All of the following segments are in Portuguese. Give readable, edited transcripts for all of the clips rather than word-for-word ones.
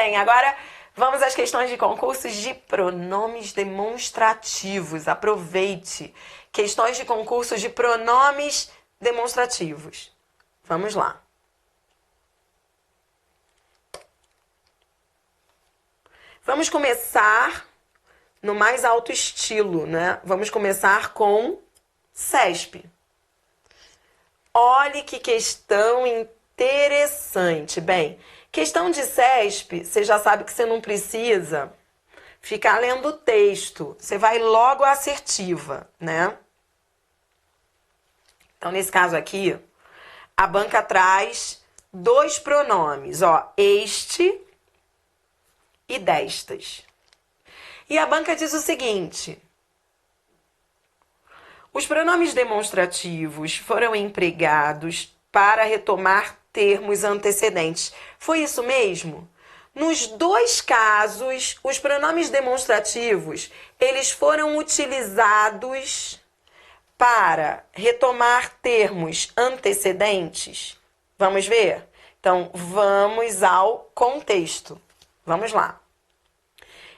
Bem, agora vamos às questões de concursos de pronomes demonstrativos. Aproveite. Questões de concursos de pronomes demonstrativos. Vamos lá. Vamos começar no mais alto estilo, né? Vamos começar com CESP. Olhe que questão interessante. Bem, questão de CESP, você já sabe que você não precisa ficar lendo o texto. Você vai logo à assertiva, né? Então, nesse caso aqui, a banca traz dois pronomes, ó, este e destas. E a banca diz o seguinte: os pronomes demonstrativos foram empregados para retomar termos antecedentes. Foi isso mesmo? Nos dois casos, os pronomes demonstrativos, eles foram utilizados para retomar termos antecedentes. Vamos ver? Então, vamos ao contexto. Vamos lá.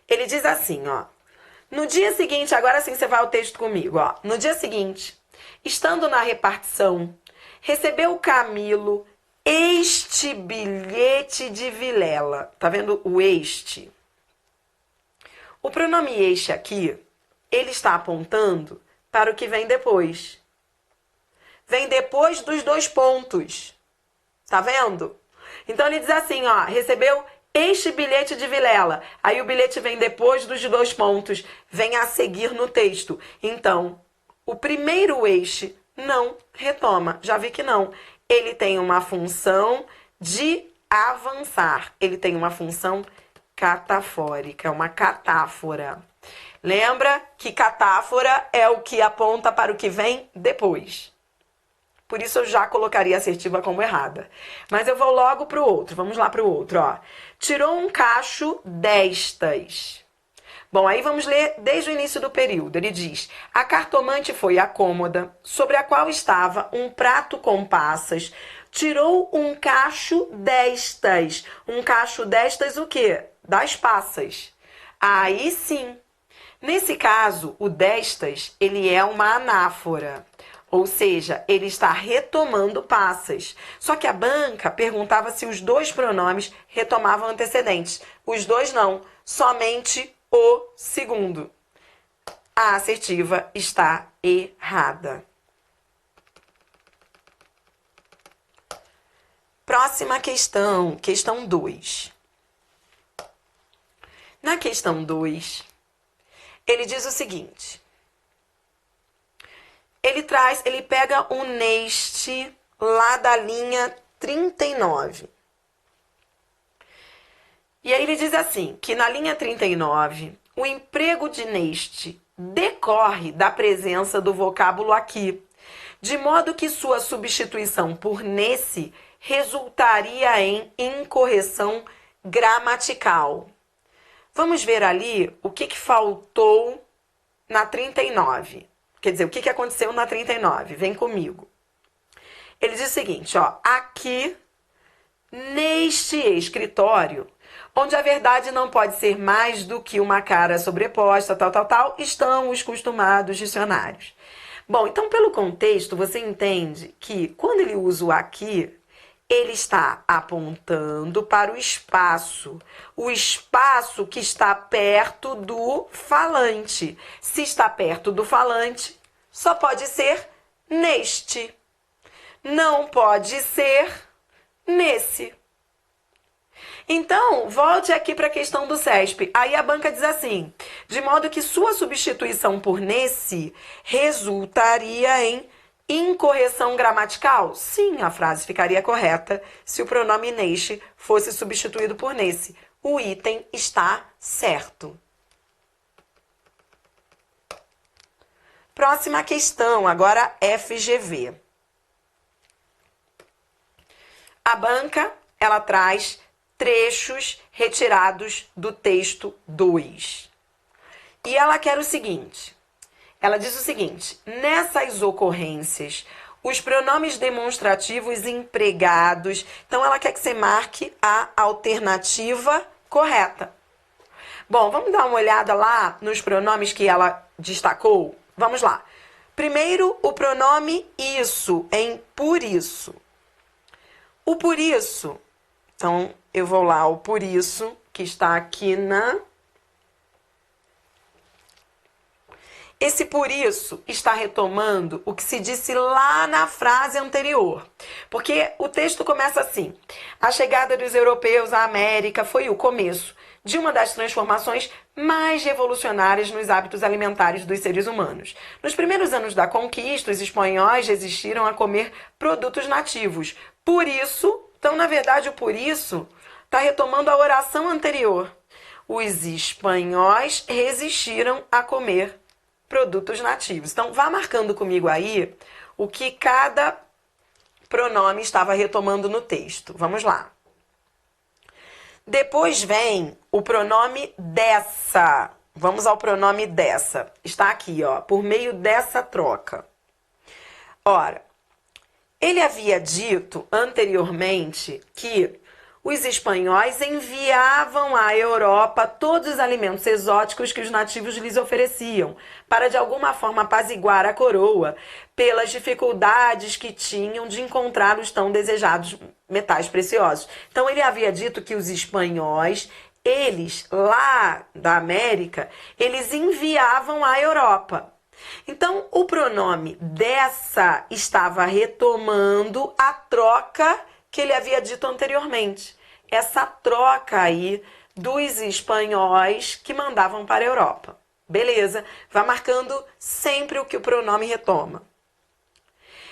Ele diz assim, ó. No dia seguinte, agora sim você vai ao texto comigo, ó. No dia seguinte, estando na repartição, recebeu Camilo este bilhete de Vilela. Tá vendo o este? O pronome este aqui, ele está apontando para o que vem depois. Vem depois dos dois pontos. Tá vendo? Então ele diz assim, ó. Recebeu este bilhete de Vilela. Aí o bilhete vem depois dos dois pontos. Vem a seguir no texto. Então, o primeiro este não retoma. Já vi que não. Ele tem uma função de avançar. Ele tem uma função catafórica, uma catáfora. Lembra que catáfora é o que aponta para o que vem depois. Por isso eu já colocaria a assertiva como errada. Mas eu vou logo para o outro. Vamos lá para o outro, ó. Tirou um cacho destas. Bom, aí vamos ler desde o início do período. Ele diz: a cartomante foi à cômoda, sobre a qual estava um prato com passas. Tirou um cacho destas. Um cacho destas o quê? Das passas. Aí sim. Nesse caso, o destas, ele é uma anáfora. Ou seja, ele está retomando passas. Só que a banca perguntava se os dois pronomes retomavam antecedentes. Os dois não, somente o segundo. A assertiva está errada. Próxima questão, questão 2. Na questão 2, ele diz o seguinte: ele pega um neste lá da linha 39. E aí ele diz assim, que na linha 39, o emprego de neste decorre da presença do vocábulo aqui, de modo que sua substituição por nesse resultaria em incorreção gramatical. Vamos ver ali o que faltou na 39. Quer dizer, o que aconteceu na 39? Vem comigo. Ele diz o seguinte, ó. Aqui, neste escritório, onde a verdade não pode ser mais do que uma cara sobreposta, tal, estão os costumados dicionários. Bom, então, pelo contexto, você entende que quando ele usa o aqui, ele está apontando para o espaço que está perto do falante. Se está perto do falante, só pode ser neste. Não pode ser nesse. Então, volte aqui para a questão do CESP. Aí a banca diz assim, de modo que sua substituição por nesse resultaria em incorreção gramatical? Sim, a frase ficaria correta se o pronome neste fosse substituído por nesse. O item está certo. Próxima questão, agora FGV. A banca, ela traz trechos retirados do texto 2. E ela quer o seguinte... Ela diz o seguinte: nessas ocorrências, os pronomes demonstrativos empregados... Então, ela quer que você marque a alternativa correta. Bom, vamos dar uma olhada lá nos pronomes que ela destacou? Vamos lá. Primeiro, o pronome isso, em por isso. O por isso, então eu vou lá, o por isso, que está aqui na... Esse por isso está retomando o que se disse lá na frase anterior. Porque o texto começa assim: a chegada dos europeus à América foi o começo de uma das transformações mais revolucionárias nos hábitos alimentares dos seres humanos. Nos primeiros anos da conquista, os espanhóis resistiram a comer produtos nativos. Por isso, então, na verdade, o por isso está retomando a oração anterior. Os espanhóis resistiram a comer produtos nativos. Então, vá marcando comigo aí o que cada pronome estava retomando no texto. Vamos lá. Depois vem o pronome dessa. Vamos ao pronome dessa. Está aqui, ó, por meio dessa troca. Ora, ele havia dito anteriormente que os espanhóis enviavam à Europa todos os alimentos exóticos que os nativos lhes ofereciam, para de alguma forma apaziguar a coroa pelas dificuldades que tinham de encontrar os tão desejados metais preciosos. Então ele havia dito que os espanhóis, eles lá da América, eles enviavam à Europa. Então o pronome dessa estava retomando a troca que ele havia dito anteriormente. Essa troca aí dos espanhóis que mandavam para a Europa. Beleza? Vai marcando sempre o que o pronome retoma.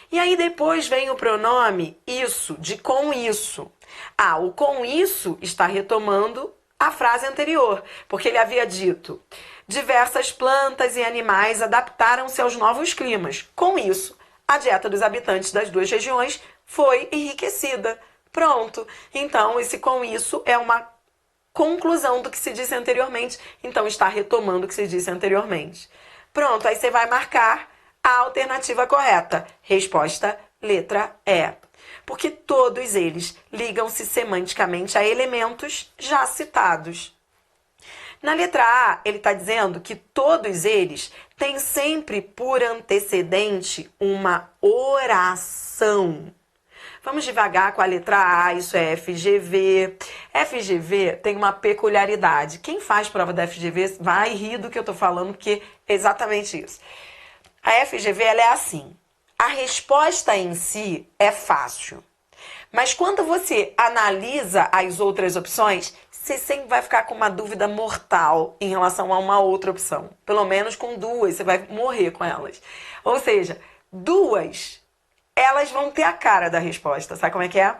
E aí depois vem o pronome isso, de com isso. Ah, o com isso está retomando a frase anterior, porque ele havia dito: diversas plantas e animais adaptaram-se aos novos climas. Com isso, a dieta dos habitantes das duas regiões foi enriquecida. Pronto. Então, esse com isso é uma conclusão do que se disse anteriormente. Então, está retomando o que se disse anteriormente. Pronto, aí você vai marcar a alternativa correta. Resposta, letra E. Porque todos eles ligam-se semanticamente a elementos já citados. Na letra A, ele está dizendo que todos eles têm sempre por antecedente uma oração. Vamos devagar com a letra A, isso é FGV. FGV tem uma peculiaridade. Quem faz prova da FGV vai rir do que eu estou falando, porque é exatamente isso. A FGV ela é assim: a resposta em si é fácil, mas quando você analisa as outras opções, você sempre vai ficar com uma dúvida mortal em relação a uma outra opção. Pelo menos com duas, você vai morrer com elas. Ou seja, duas, elas vão ter a cara da resposta. Sabe como é que é?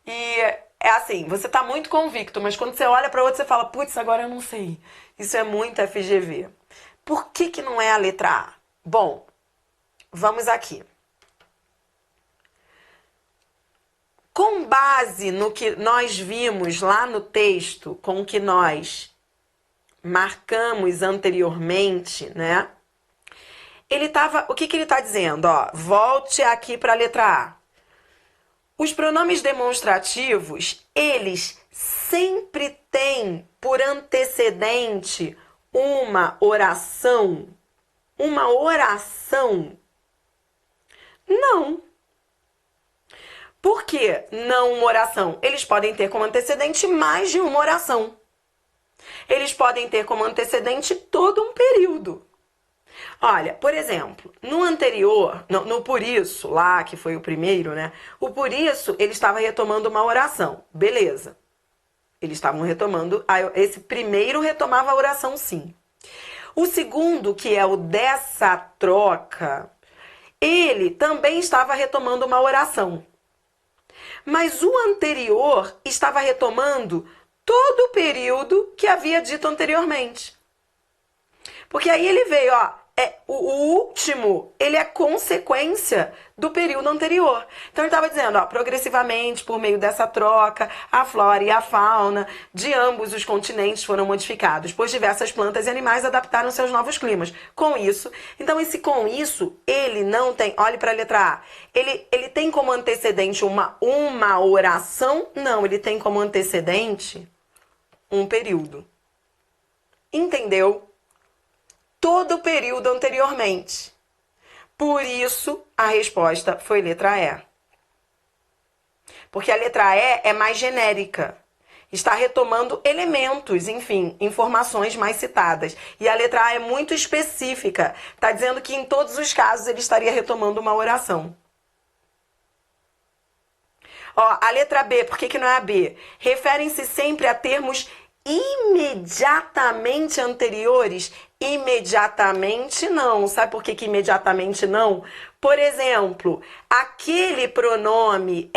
E é assim, você tá muito convicto, mas quando você olha para outra, você fala: putz, agora eu não sei. Isso é muito FGV. Por que que não é a letra A? Bom, vamos aqui. Com base no que nós vimos lá no texto, com o que nós marcamos anteriormente, né? O que ele está dizendo? Ó, volte aqui para a letra A. Os pronomes demonstrativos, eles sempre têm por antecedente uma oração. Uma oração? Não. Por que não uma oração? Eles podem ter como antecedente mais de uma oração. Eles podem ter como antecedente todo um período. Olha, por exemplo, no anterior, no por isso, lá que foi o primeiro, né? O por isso, ele estava retomando uma oração. Beleza. Eles estavam retomando, esse primeiro retomava a oração sim. O segundo, que é o dessa troca, ele também estava retomando uma oração. Mas o anterior estava retomando todo o período que havia dito anteriormente. Porque aí ele veio, ó, o último, ele é consequência do período anterior. Então ele estava dizendo, ó, progressivamente, por meio dessa troca, a flora e a fauna de ambos os continentes foram modificados, pois diversas plantas e animais adaptaram-se aos novos climas. Com isso, então esse com isso, ele não tem, olhe para a letra A, ele tem como antecedente uma oração? Não, ele tem como antecedente um período. Entendeu? Todo o período anteriormente. Por isso, a resposta foi letra E. Porque a letra E é mais genérica. Está retomando elementos, enfim, informações mais citadas. E a letra A é muito específica. Está dizendo que em todos os casos ele estaria retomando uma oração. Ó, a letra B, por que não é a B? Referem-se sempre a termos imediatamente anteriores. Imediatamente não. Sabe por que imediatamente não? Por exemplo, aquele pronome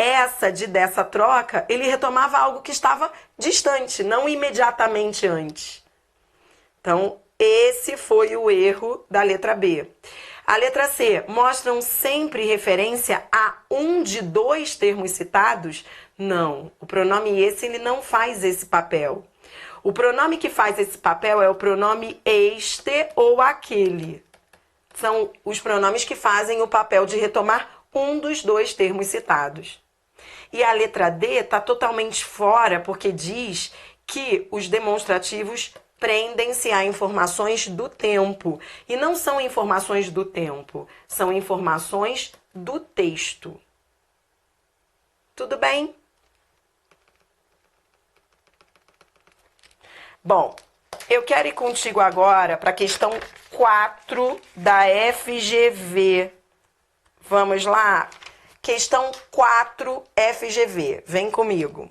dessa troca, ele retomava algo que estava distante, não imediatamente antes. Então, esse foi o erro da letra B. A letra C, mostram sempre referência a um de dois termos citados? Não, o pronome esse ele não faz esse papel. O pronome que faz esse papel é o pronome este ou aquele. São os pronomes que fazem o papel de retomar um dos dois termos citados. E a letra D está totalmente fora porque diz que os demonstrativos prendem-se a informações do tempo. E não são informações do tempo, são informações do texto. Tudo bem? Bom, eu quero ir contigo agora para a questão 4 da FGV. Vamos lá? Questão 4 FGV. Vem comigo.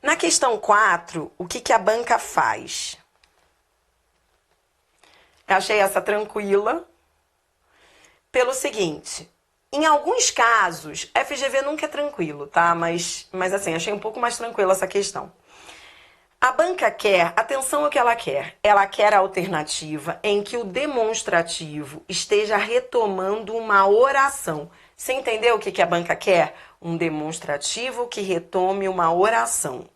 Na questão 4, o que a banca faz? Eu achei essa tranquila. Pelo seguinte, em alguns casos, FGV nunca é tranquilo, tá? Mas assim, achei um pouco mais tranquila essa questão. A banca quer, atenção ao que ela quer. Ela quer a alternativa em que o demonstrativo esteja retomando uma oração. Você entendeu o que a banca quer? Um demonstrativo que retome uma oração.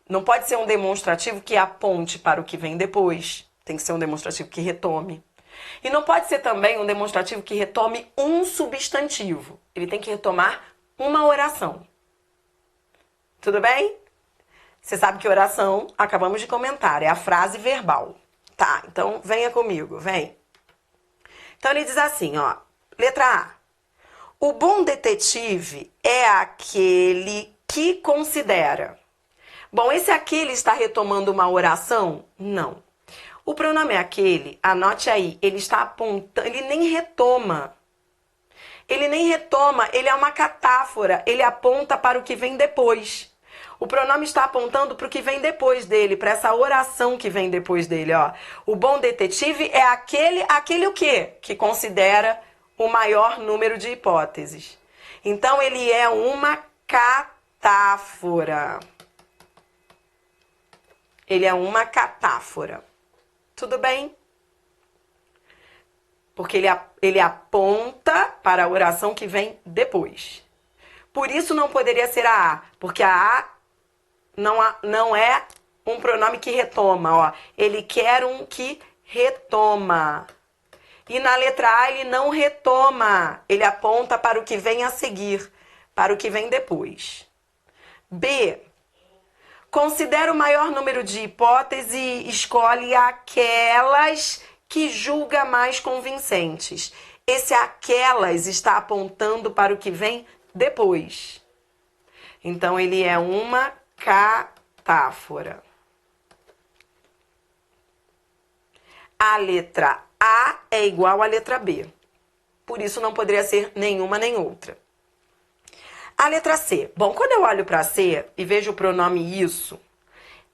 Não pode ser um demonstrativo que aponte para o que vem depois. Tem que ser um demonstrativo que retome. E não pode ser também um demonstrativo que retome um substantivo. Ele tem que retomar uma oração. Tudo bem? Você sabe que oração, acabamos de comentar, é a frase verbal. Tá, então venha comigo, vem. Então ele diz assim, ó, letra A. O bom detetive é aquele que considera. Bom, esse aquele está retomando uma oração? Não. O pronome aquele, anote aí, ele está apontando, ele nem retoma. Ele nem retoma, ele é uma catáfora, ele aponta para o que vem depois. O pronome está apontando para o que vem depois dele, para essa oração que vem depois dele, ó. O bom detetive é aquele o quê? Que considera o maior número de hipóteses. Então, ele é uma catáfora. Ele é uma catáfora. Tudo bem? Porque ele aponta para a oração que vem depois. Por isso não poderia ser a A, porque a A não é um pronome que retoma, ó. Ele quer um que retoma. E na letra A ele não retoma, ele aponta para o que vem a seguir, para o que vem depois. B. Considera o maior número de hipóteses e escolhe aquelas que julga mais convincentes. Esse aquelas está apontando para o que vem depois. Então, ele é uma catáfora. A letra A é igual à letra B. Por isso, não poderia ser nenhuma nem outra. A letra C. Bom, quando eu olho para C e vejo o pronome isso,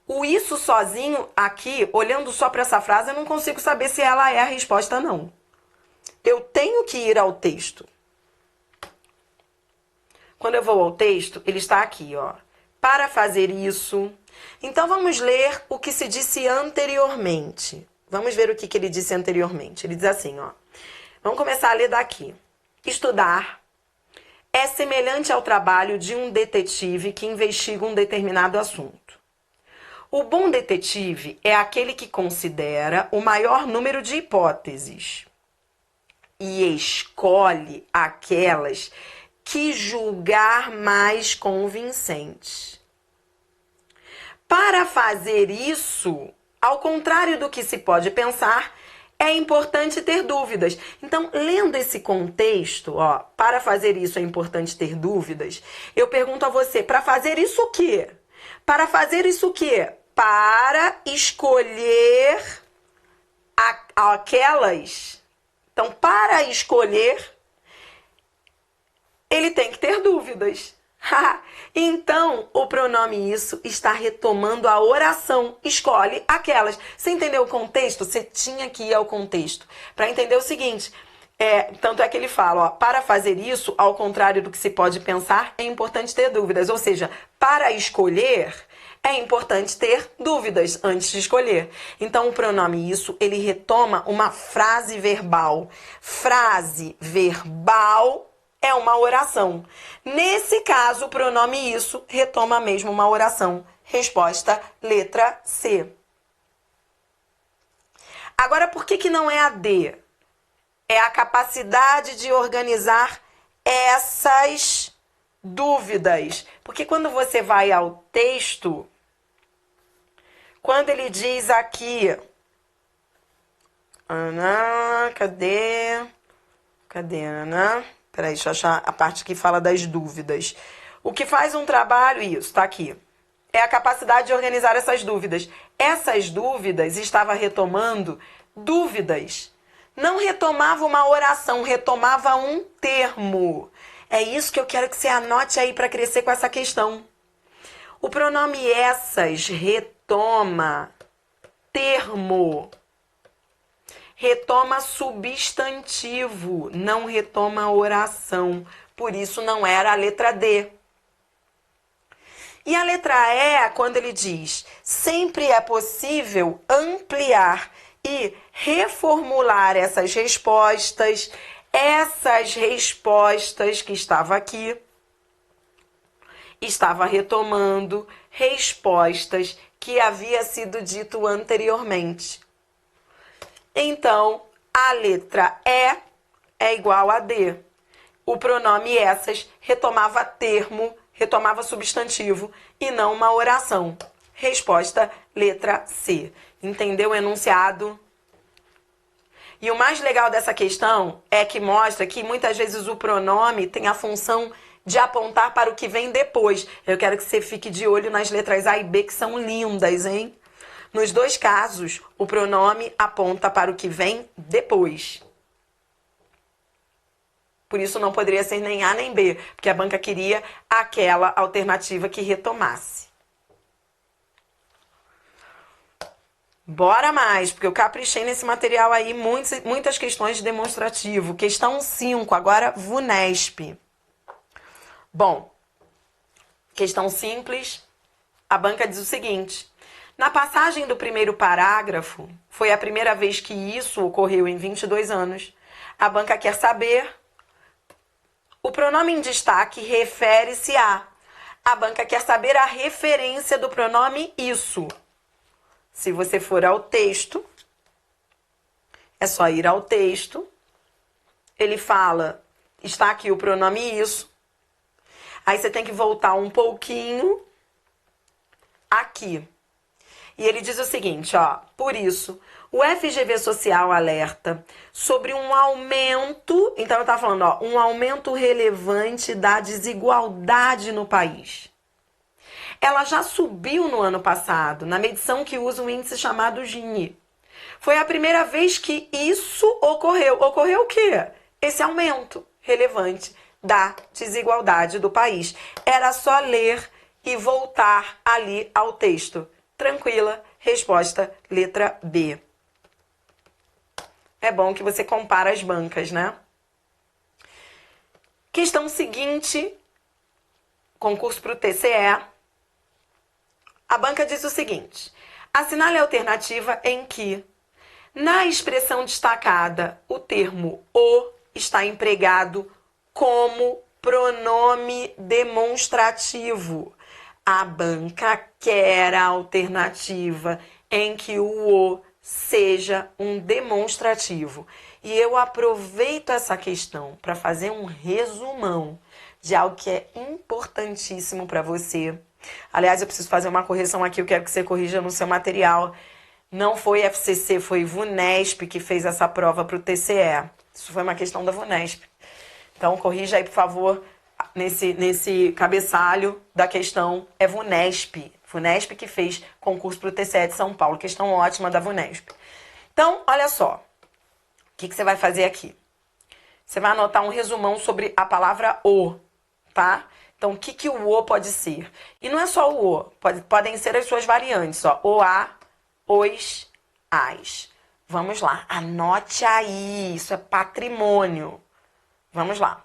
o isso sozinho aqui, olhando só para essa frase, eu não consigo saber se ela é a resposta, não. Eu tenho que ir ao texto. Quando eu vou ao texto, ele está aqui, ó. Para fazer isso. Então, vamos ler o que se disse anteriormente. Vamos ver o que ele disse anteriormente. Ele diz assim, ó. Vamos começar a ler daqui. Estudar é semelhante ao trabalho de um detetive que investiga um determinado assunto. O bom detetive é aquele que considera o maior número de hipóteses e escolhe aquelas que julgar mais convincentes. Para fazer isso, ao contrário do que se pode pensar, é importante ter dúvidas. Então, lendo esse contexto, ó, para fazer isso é importante ter dúvidas, eu pergunto a você, para fazer isso o quê? Para fazer isso o quê? Para escolher aquelas. Então, para escolher, ele tem que ter dúvidas. Então, o pronome isso está retomando a oração. Escolhe aquelas. Você entendeu o contexto? Você tinha que ir ao contexto para entender o seguinte. Tanto é que ele fala, ó, para fazer isso, ao contrário do que se pode pensar, é importante ter dúvidas. Ou seja, para escolher, é importante ter dúvidas antes de escolher. Então, o pronome isso, ele retoma uma frase verbal. Frase verbal é uma oração. Nesse caso, o pronome isso retoma mesmo uma oração. Resposta, letra C. Agora, por que não é a D? É a capacidade de organizar essas dúvidas. Porque quando você vai ao texto, quando ele diz aqui... Cadê? Peraí, deixa eu achar a parte que fala das dúvidas. O que faz um trabalho, isso, tá aqui. É a capacidade de organizar essas dúvidas. Essas dúvidas estava retomando dúvidas. Não retomava uma oração, retomava um termo. É isso que eu quero que você anote aí para crescer com essa questão. O pronome essas retoma termo. Retoma substantivo, não retoma oração. Por isso não era a letra D. E a letra E, quando ele diz, sempre é possível ampliar e reformular essas respostas que estava aqui, estava retomando respostas que havia sido dito anteriormente. Então, a letra E é igual a D. O pronome essas retomava termo, retomava substantivo e não uma oração. Resposta, letra C. Entendeu o enunciado? E o mais legal dessa questão é que mostra que muitas vezes o pronome tem a função de apontar para o que vem depois. Eu quero que você fique de olho nas letras A e B, que são lindas, hein? Nos dois casos, o pronome aponta para o que vem depois. Por isso não poderia ser nem A nem B, porque a banca queria aquela alternativa que retomasse. Bora mais, porque eu caprichei nesse material aí, muitas questões de demonstrativo. Questão 5, agora VUNESP. Bom, questão simples, a banca diz o seguinte... Na passagem do primeiro parágrafo, foi a primeira vez que isso ocorreu em 22 anos. A banca quer saber. O pronome em destaque refere-se a. A banca quer saber a referência do pronome isso. Se você for ao texto, é só ir ao texto. Ele fala, está aqui o pronome isso. Aí você tem que voltar um pouquinho aqui. E ele diz o seguinte, ó, por isso, o FGV Social alerta sobre um aumento, então eu estava falando, ó, um aumento relevante da desigualdade no país. Ela já subiu no ano passado, na medição que usa um índice chamado Gini. Foi a primeira vez que isso ocorreu. Ocorreu o quê? Esse aumento relevante da desigualdade do país. Era só ler e voltar ali ao texto. Tranquila, resposta, letra B. É bom que você compara as bancas, né? Questão seguinte, concurso para o TCE. A banca diz o seguinte, assinale a alternativa em que, na expressão destacada, o termo o está empregado como pronome demonstrativo. A banca quer a alternativa em que o seja um demonstrativo. E eu aproveito essa questão para fazer um resumão de algo que é importantíssimo para você Aliás, eu preciso fazer uma correção aqui, eu quero que você corrija no seu material. Não foi FCC, foi VUNESP que fez essa prova para o TCE. Isso foi uma questão da VUNESP. Então, corrija aí, por favor, nesse cabeçalho da questão. É VUNESP. VUNESP que fez concurso para o TCE de São Paulo. Questão ótima da VUNESP. Então, olha só. O que você vai fazer aqui? Você vai anotar um resumão sobre a palavra o, tá? Então, o que o o pode ser? E não é só o o. Podem ser as suas variantes, ó. O, a, os, as. Vamos lá. Anote aí. Isso é patrimônio. Vamos lá.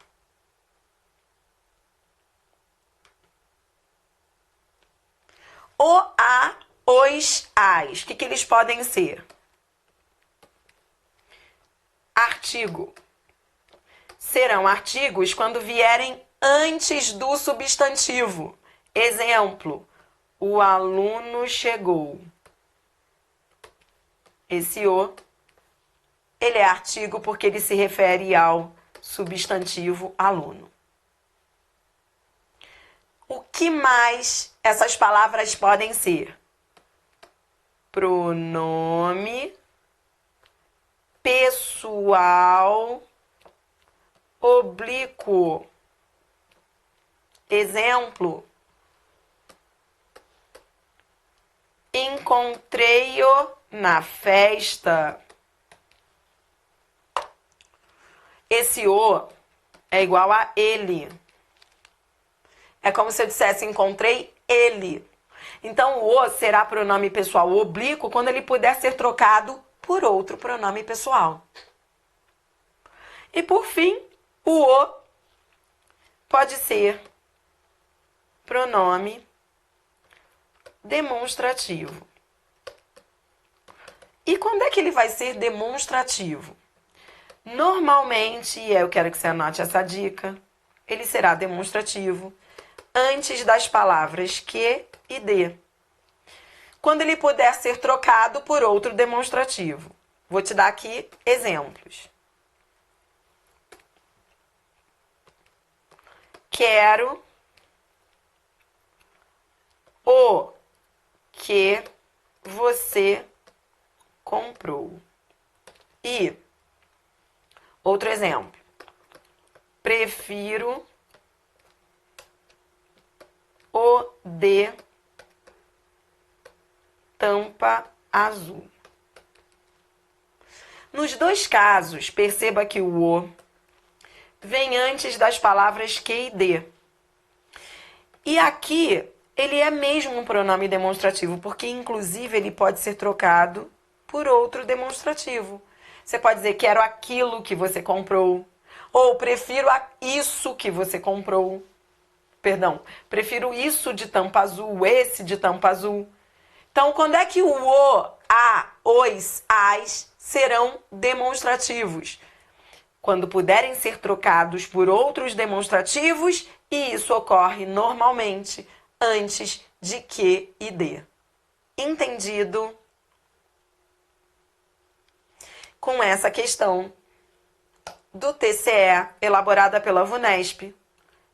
O, a, os, as. O que eles podem ser? Artigo. Serão artigos quando vierem antes do substantivo. Exemplo, o aluno chegou. Esse o, ele é artigo porque ele se refere ao substantivo aluno. O que mais essas palavras podem ser? Pronome pessoal oblíquo. Exemplo, encontrei-o na festa. Esse o é igual a ele. É como se eu dissesse encontrei ele. Então, o o será pronome pessoal oblíquo quando ele puder ser trocado por outro pronome pessoal. E, por fim, o o pode ser pronome demonstrativo. E quando é que ele vai ser demonstrativo? Normalmente, eu quero que você anote essa dica, ele será demonstrativo antes das palavras que e de. Quando ele puder ser trocado por outro demonstrativo. Vou te dar aqui exemplos. Quero o que você comprou. E outro exemplo. Prefiro o de tampa azul. Nos dois casos, perceba que o o vem antes das palavras que e de. E aqui, ele é mesmo um pronome demonstrativo, porque, inclusive, ele pode ser trocado por outro demonstrativo. Você pode dizer, quero aquilo que você comprou. Ou, prefiro isso que você comprou. Perdão, prefiro isso de tampa azul, esse de tampa azul. Então, quando é que o, a, os, as serão demonstrativos? Quando puderem ser trocados por outros demonstrativos, e isso ocorre normalmente antes de que e de. Entendido? Com essa questão do TCE, elaborada pela VUNESP,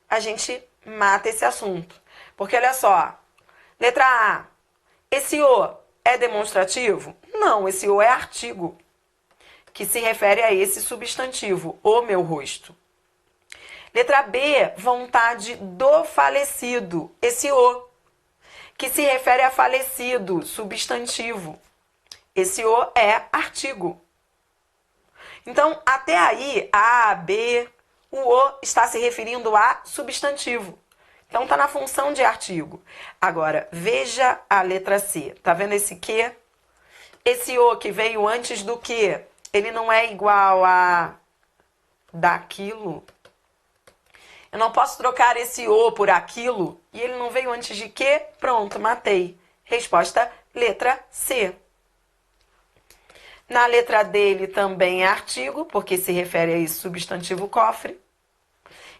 a gente mata esse assunto. Porque, olha só, letra A, esse o é demonstrativo? Não, esse o é artigo, que se refere a esse substantivo, o meu rosto. Letra B, vontade do falecido, esse o, que se refere a falecido, substantivo. Esse o é artigo. Então, até aí, A, B, o está se referindo a substantivo. Então, está na função de artigo. Agora, veja a letra C. Tá vendo esse que? Esse o que veio antes do que, ele não é igual a daquilo. Eu não posso trocar esse o por aquilo e ele não veio antes de que? Pronto, matei. Resposta, letra C. Na letra D, ele também é artigo, porque se refere a esse substantivo cofre.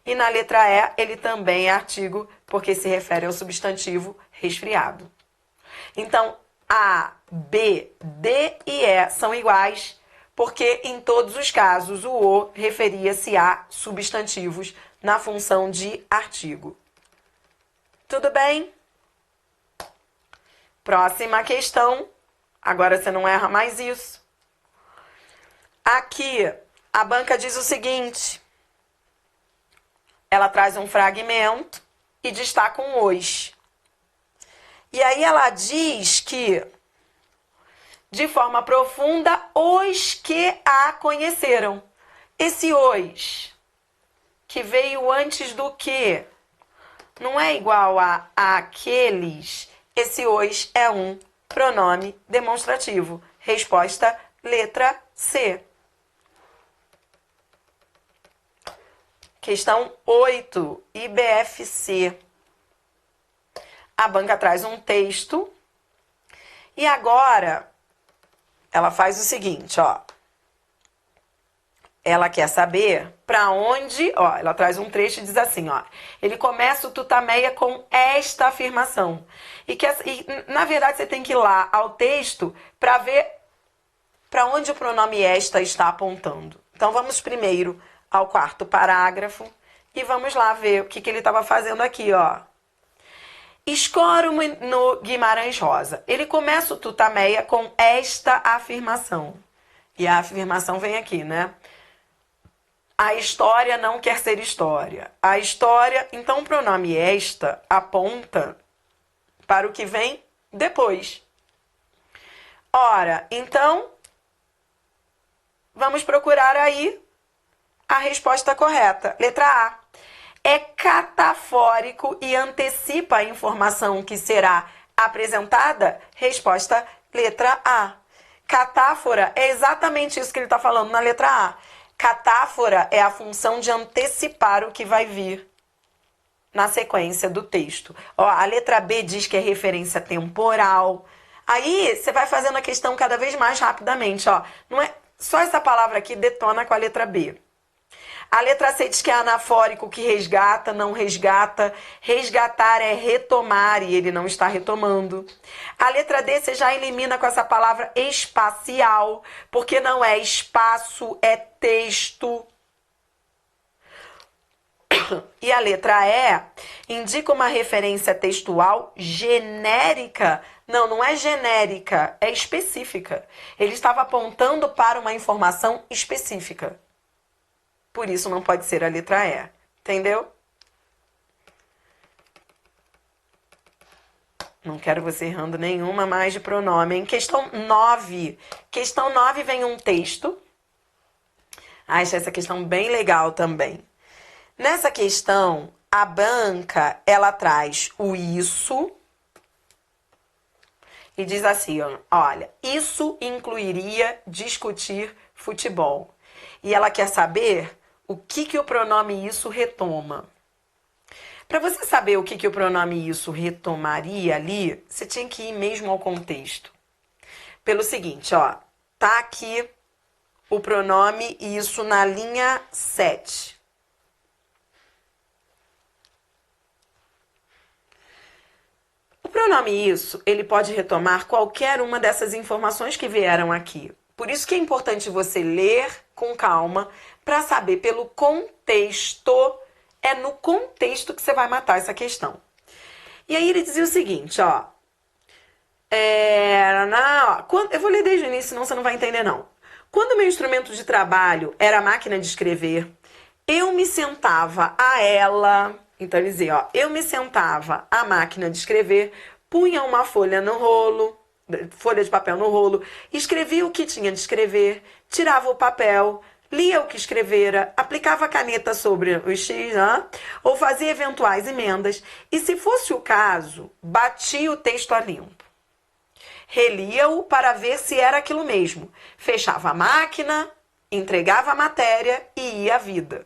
E na letra E, ele também é artigo, porque se refere ao substantivo resfriado. Então, A, B, D e E são iguais, porque em todos os casos o referia-se a substantivos na função de artigo. Tudo bem? Próxima questão. Agora você não erra mais isso. Aqui, a banca diz o seguinte. Ela traz um fragmento e destaca um os. E aí ela diz que, de forma profunda, os que a conheceram. Esse os, que veio antes do que, não é igual a aqueles. Esse os é um pronome demonstrativo. Resposta, letra C. Questão 8, IBFC. A banca traz um texto e agora ela faz o seguinte, ó. Ela quer saber para onde, ó, ela traz um trecho e diz assim, ó. Ele começa o tutameia com esta afirmação. E na verdade você tem que ir lá ao texto para ver para onde o pronome esta está apontando. Então vamos primeiro ao quarto parágrafo e vamos lá ver o que ele estava fazendo aqui, ó. Escoro no Guimarães Rosa. Ele começa o tutameia com esta afirmação. E a afirmação vem aqui, né? A história não quer ser história. A história, então o pronome esta aponta para o que vem depois. Ora, então, vamos procurar aí a resposta correta. Letra A. É catafórico e antecipa a informação que será apresentada? Resposta, letra A. Catáfora é exatamente isso que ele está falando na letra A. Catáfora é a função de antecipar o que vai vir na sequência do texto. Ó, a letra B diz que é referência temporal. Aí você vai fazendo a questão cada vez mais rapidamente. Ó. Não é só essa palavra aqui detona com a letra B. A letra C diz que é anafórico, que resgata, não resgata. Resgatar é retomar e ele não está retomando. A letra D você já elimina com essa palavra espacial, porque não é espaço, é texto. E a letra E indica uma referência textual genérica. Não, não é genérica, é específica. Ele estava apontando para uma informação específica. Por isso não pode ser a letra E. Entendeu? Não quero você errando nenhuma mais de pronome, hein? Questão 9. Questão 9 vem um texto. Achei essa questão bem legal também. Nessa questão, a banca, ela traz o isso e diz assim, ó, olha, isso incluiria discutir futebol. E ela quer saber o que o pronome isso retoma. Para você saber o que o pronome isso retomaria ali, você tinha que ir mesmo ao contexto. Pelo seguinte, ó, tá aqui o pronome isso na linha 7. O pronome isso, ele pode retomar qualquer uma dessas informações que vieram aqui. Por isso que é importante você ler com calma para saber pelo contexto. É no contexto que você vai matar essa questão. E aí ele dizia o seguinte, ó. Eu vou ler desde o início, senão você não vai entender, não. Quando meu instrumento de trabalho era a máquina de escrever, eu me sentava a ela... Então ele dizia, ó, eu me sentava à máquina de escrever, punha uma folha no rolo, folha de papel no rolo, escrevia o que tinha de escrever, tirava o papel, lia o que escrevera, aplicava a caneta sobre o X, ou fazia eventuais emendas, e se fosse o caso, batia o texto a limpo. Relia-o para ver se era aquilo mesmo. Fechava a máquina, entregava a matéria e ia à vida.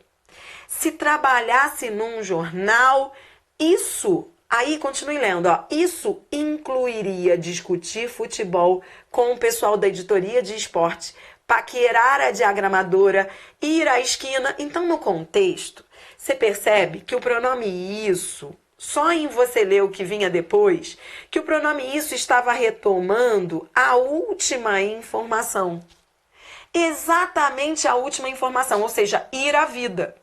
Se trabalhasse num jornal, isso, aí continue lendo, ó, isso incluiria discutir futebol com o pessoal da editoria de esporte, paquerar a diagramadora, ir à esquina. Então, no contexto, você percebe que o pronome isso, só em você ler o que vinha depois, que o pronome isso estava retomando a última informação. Exatamente a última informação, ou seja, ir à vida.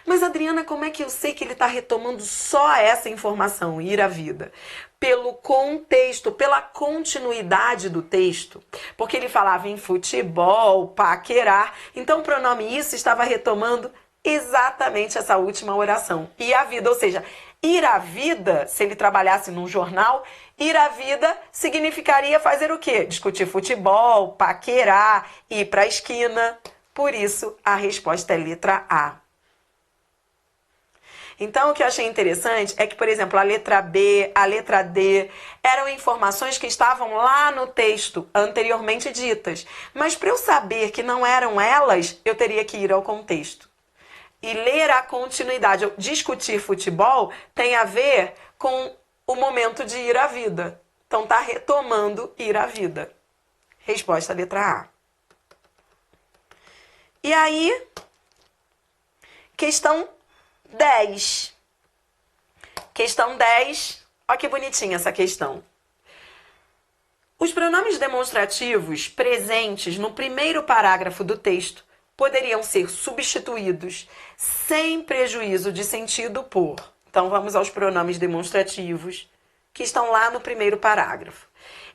Mas, Adriana, como é que eu sei que ele está retomando só essa informação, ir à vida? pelo contexto, pela continuidade do texto, porque ele falava em futebol, paquerar, então o pronome isso estava retomando exatamente essa última oração. Ir à vida, ou seja, ir à vida, se ele trabalhasse num jornal, ir à vida significaria fazer o quê? Discutir futebol, paquerar, ir para a esquina. Por isso, a resposta é letra A. Então, o que eu achei interessante é que, por exemplo, a letra B, a letra D, eram informações que estavam lá no texto anteriormente ditas. Mas para eu saber que não eram elas, eu teria que ir ao contexto. E ler a continuidade. Discutir futebol tem a ver com o momento de ir à vida. Então, está retomando ir à vida. Resposta letra A. E aí, questão 10. Questão 10. Olha que bonitinha essa questão. Os pronomes demonstrativos presentes no primeiro parágrafo do texto poderiam ser substituídos sem prejuízo de sentido por... Então, vamos aos pronomes demonstrativos que estão lá no primeiro parágrafo.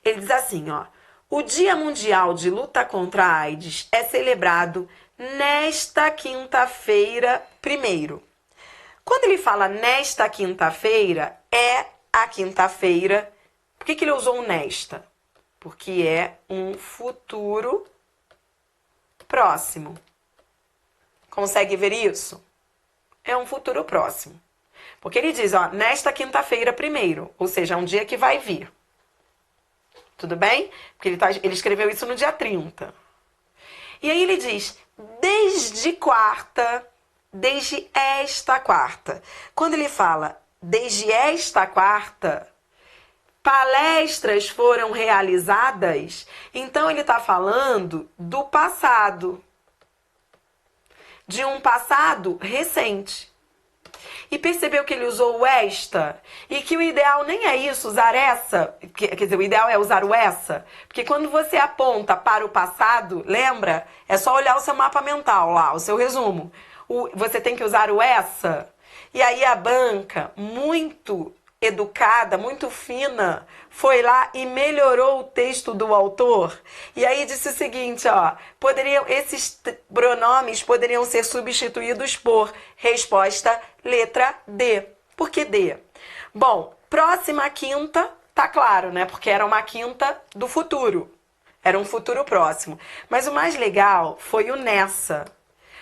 Ele diz assim, ó. O Dia Mundial de Luta contra a AIDS é celebrado nesta quinta-feira primeiro. Quando ele fala nesta quinta-feira, é a quinta-feira. Por que ele usou nesta? Porque é um futuro próximo. Consegue ver isso? É um futuro próximo. Porque ele diz, ó, nesta quinta-feira primeiro, ou seja, é um dia que vai vir. Tudo bem? Porque ele escreveu isso no dia 30. E aí ele diz, desde quarta, desde esta quarta. Quando ele fala desde esta quarta, palestras foram realizadas, então ele está falando do passado. De um passado recente. E percebeu que ele usou o esta? E que o ideal nem é isso, usar essa. Quer dizer, o ideal é usar o essa. Porque quando você aponta para o passado, lembra? É só olhar o seu mapa mental lá, o seu resumo. Você tem que usar o essa. E aí a banca, muito educada, muito fina, foi lá e melhorou o texto do autor. E aí disse o seguinte, ó, esses pronomes poderiam ser substituídos por resposta letra D. Por que D? Bom, próxima quinta, tá claro, né? Porque era uma quinta do futuro. Era um futuro próximo. Mas o mais legal foi o nessa.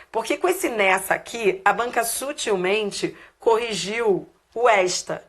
Porque com esse nessa aqui, a banca sutilmente corrigiu o esta.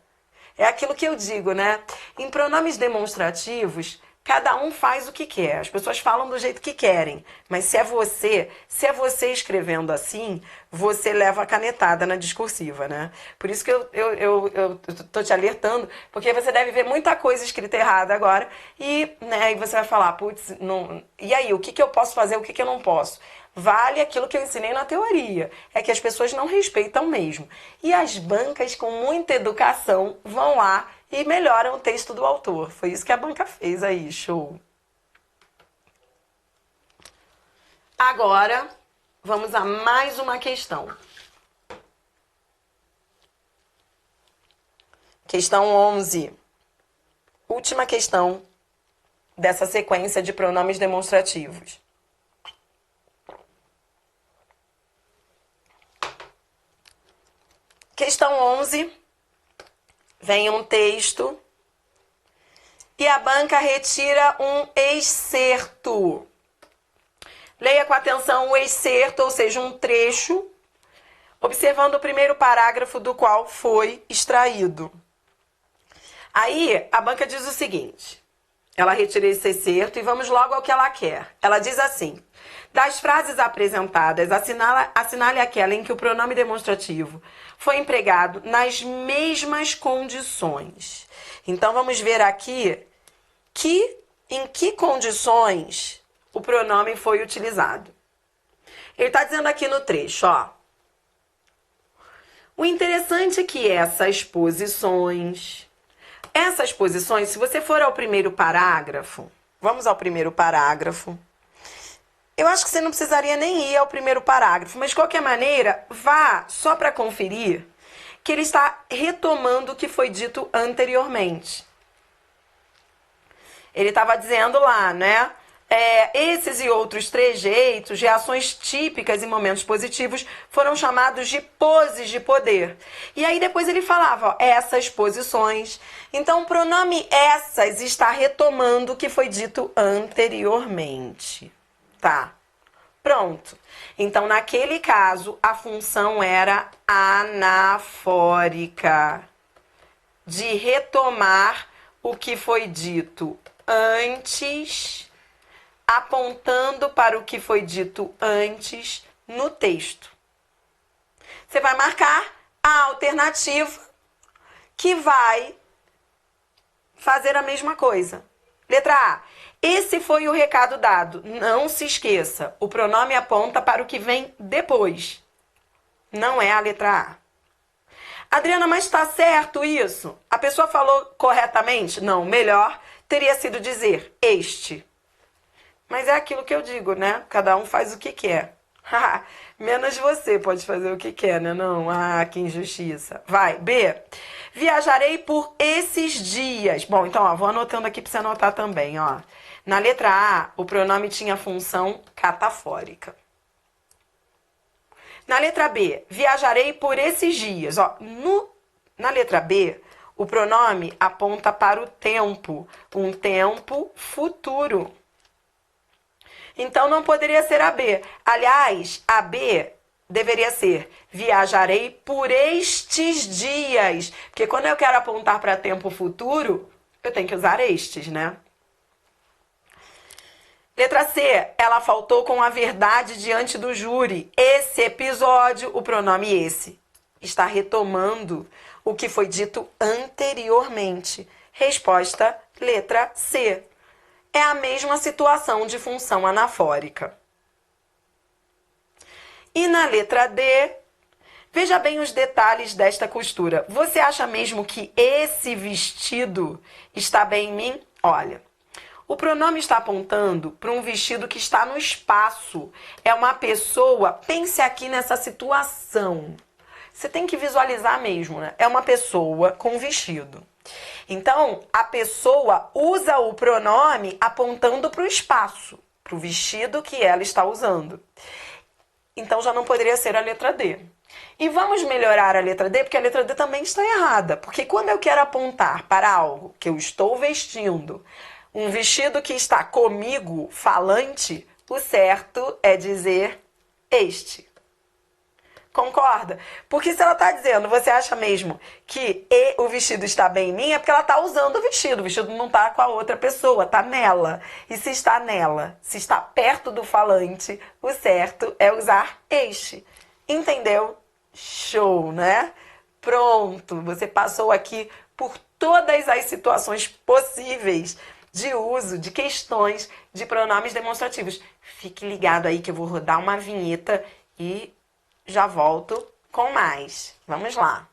É aquilo que eu digo, né? Em pronomes demonstrativos, cada um faz o que quer. As pessoas falam do jeito que querem. Mas se é você escrevendo assim, você leva a canetada na discursiva, né? Por isso que eu tô te alertando, porque você deve ver muita coisa escrita errada agora e, né, e você vai falar, putz, não... e aí, o que eu posso fazer, o que eu não posso? Vale aquilo que eu ensinei na teoria. É que as pessoas não respeitam mesmo. E as bancas, com muita educação, vão lá e melhoram o texto do autor. Foi isso que a banca fez aí, show. Agora, vamos a mais uma questão. Questão 11. Última questão dessa sequência de pronomes demonstrativos. Questão 11, vem um texto e a banca retira um excerto. Leia com atenção o excerto, ou seja, um trecho, observando o primeiro parágrafo do qual foi extraído. Aí, a banca diz o seguinte, ela retira esse excerto e vamos logo ao que ela quer. Ela diz assim, das frases apresentadas, assinale aquela em que o pronome demonstrativo foi empregado nas mesmas condições. Então, vamos ver aqui em que condições o pronome foi utilizado. Ele está dizendo aqui no trecho, ó. O interessante é que essas posições, se você for ao primeiro parágrafo, vamos ao primeiro parágrafo. Eu acho que você não precisaria nem ir ao primeiro parágrafo, mas de qualquer maneira, vá só para conferir que ele está retomando o que foi dito anteriormente. Ele estava dizendo lá, né? Esses e outros trejeitos, reações típicas em momentos positivos, foram chamados de poses de poder. E aí depois ele falava, ó, essas posições. Então o pronome essas está retomando o que foi dito anteriormente. Tá? Pronto. Então naquele caso a função era anafórica, de retomar o que foi dito antes, apontando para o que foi dito antes no texto. Você vai marcar a alternativa que vai fazer a mesma coisa. Letra A. Esse foi o recado dado. Não se esqueça, o pronome aponta para o que vem depois. Não é a letra A. Adriana, mas está certo isso? A pessoa falou corretamente? Não, melhor teria sido dizer este. Mas é aquilo que eu digo, né? Cada um faz o que quer. Menos você pode fazer o que quer, né? Não, que injustiça. Vai, B. Viajarei por esses dias. Bom, então, ó, vou anotando aqui para você anotar também, ó. Na letra A, o pronome tinha função catafórica. Na letra B, viajarei por esses dias. Ó, na letra B, o pronome aponta para o tempo, um tempo futuro. Então, não poderia ser a B. Aliás, a B deveria ser viajarei por estes dias. Porque quando eu quero apontar para tempo futuro, eu tenho que usar estes, né? Letra C, ela faltou com a verdade diante do júri. Esse episódio, o pronome esse, está retomando o que foi dito anteriormente. Resposta, letra C. É a mesma situação de função anafórica. E na letra D, veja bem os detalhes desta costura. Você acha mesmo que esse vestido está bem em mim? Olha, o pronome está apontando para um vestido que está no espaço. É uma pessoa, pense aqui nessa situação. Você tem que visualizar mesmo, né? É uma pessoa com vestido. Então, a pessoa usa o pronome apontando para o espaço, para o vestido que ela está usando. Então, já não poderia ser a letra D. E vamos melhorar a letra D, porque a letra D também está errada. Porque quando eu quero apontar para algo que eu estou vestindo, um vestido que está comigo, falante, o certo é dizer este. Concorda? Porque se ela está dizendo, você acha mesmo que o vestido está bem em mim, é porque ela está usando o vestido não está com a outra pessoa, está nela. E se está nela, se está perto do falante, o certo é usar este. Entendeu? Show, né? Pronto, você passou aqui por todas as situações possíveis de uso de questões de pronomes demonstrativos. Fique ligado aí que eu vou rodar uma vinheta e já volto com mais. Vamos lá.